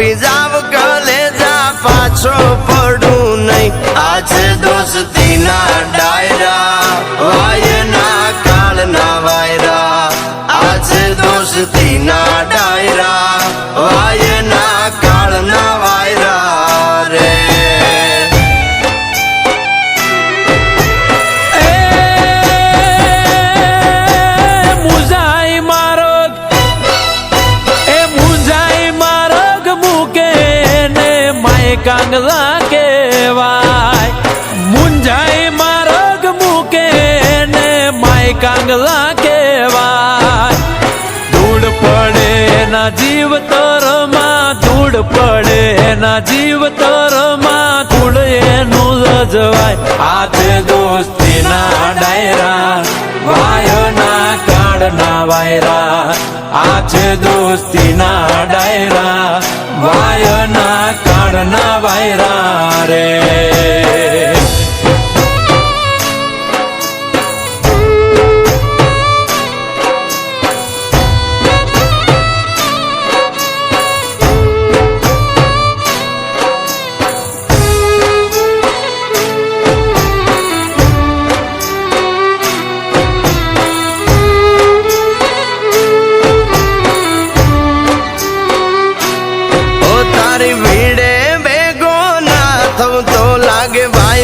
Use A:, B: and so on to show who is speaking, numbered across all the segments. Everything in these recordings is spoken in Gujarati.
A: તૂટી જાવ કલેજા પાછો પડું નહીં આજે દોસ્તીના ડાયરા વાયના કાળના વાયરા આજે દોસ્તીના ડાયરા વાયના કાળના વાયરા રે
B: કાંગલા કેવાય મુંજાઈ માર્ગ મૂકે ને માય કાંગલા કેવાય ધૂળ પડે ના જીવ તરમાં ધૂળ પડે ના જીવ તરમાં ધૂળ એનું રજવાય આજે દોસ્તીના ડાયરા વાયના કાળના વાયરા આજે દોસ્તીના ડાયરા વાયના કાળના વાયરા રે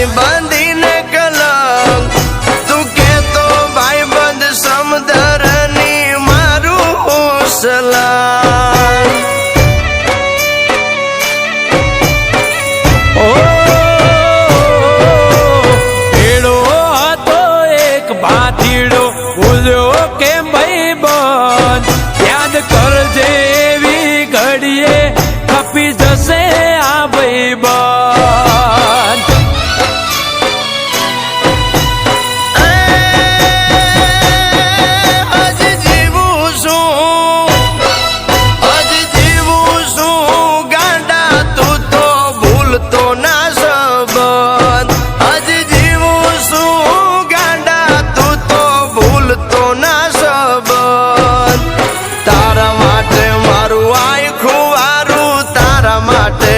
A: બંધીને કલંક તું કેતો ભાઈ બંધ સમદરની મારું સલામ
B: ઓ એડો હતો એક ભાતીડો ભૂલ્યો કેમ ભાઈ બંધ યાદ કરજે એવી ઘડીએ ખપી જશે આ ભાઈ બંધ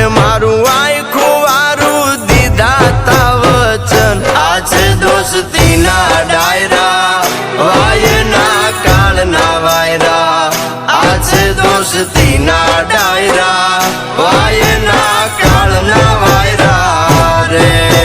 A: મારું આખું વારું દીધા તા વચન આજે દોસ્તીના ડાયરા વાયના કાળના વાયરા આજે દોસ્તીના ડાયરા વાયના કાળના વાયરા રે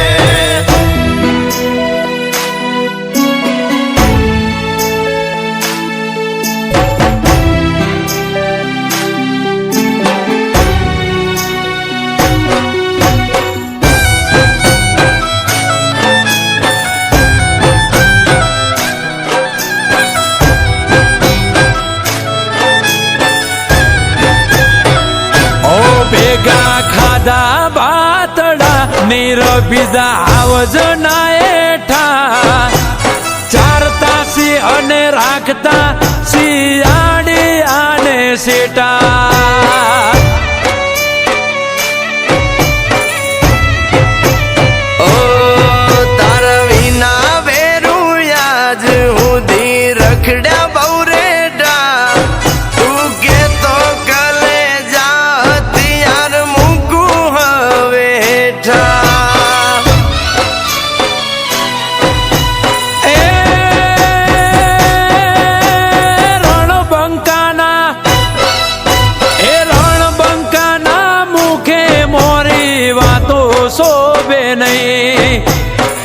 B: ખાધા બાતડા નીરબીજા આવજના એઠા ચારતા સી અને રાખતા શિયાળી આને સેટા
A: ઓ તારા વિના વેરું યાજ હુંધી રખડ્યા બહુ રેડા તું કેતો કલે
B: શોભે નહીં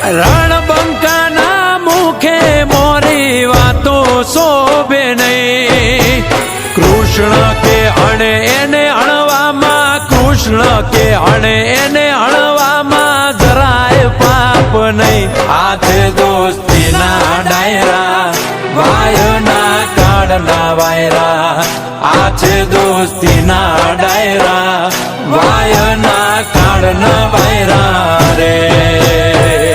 B: રણબંકાના મુખે મોરી વાતો શોભે નહીં કૃષ્ણ કે અણે એને અણવામાં કૃષ્ણ કે અણે એને અણવામાં જરાય પાપ નહીં હાથે દોસ્તીના ડાયરા વાયના કાળના વાયરા આજે દોસ્તીના ડાયરા વાયના કાળના વાયરા રે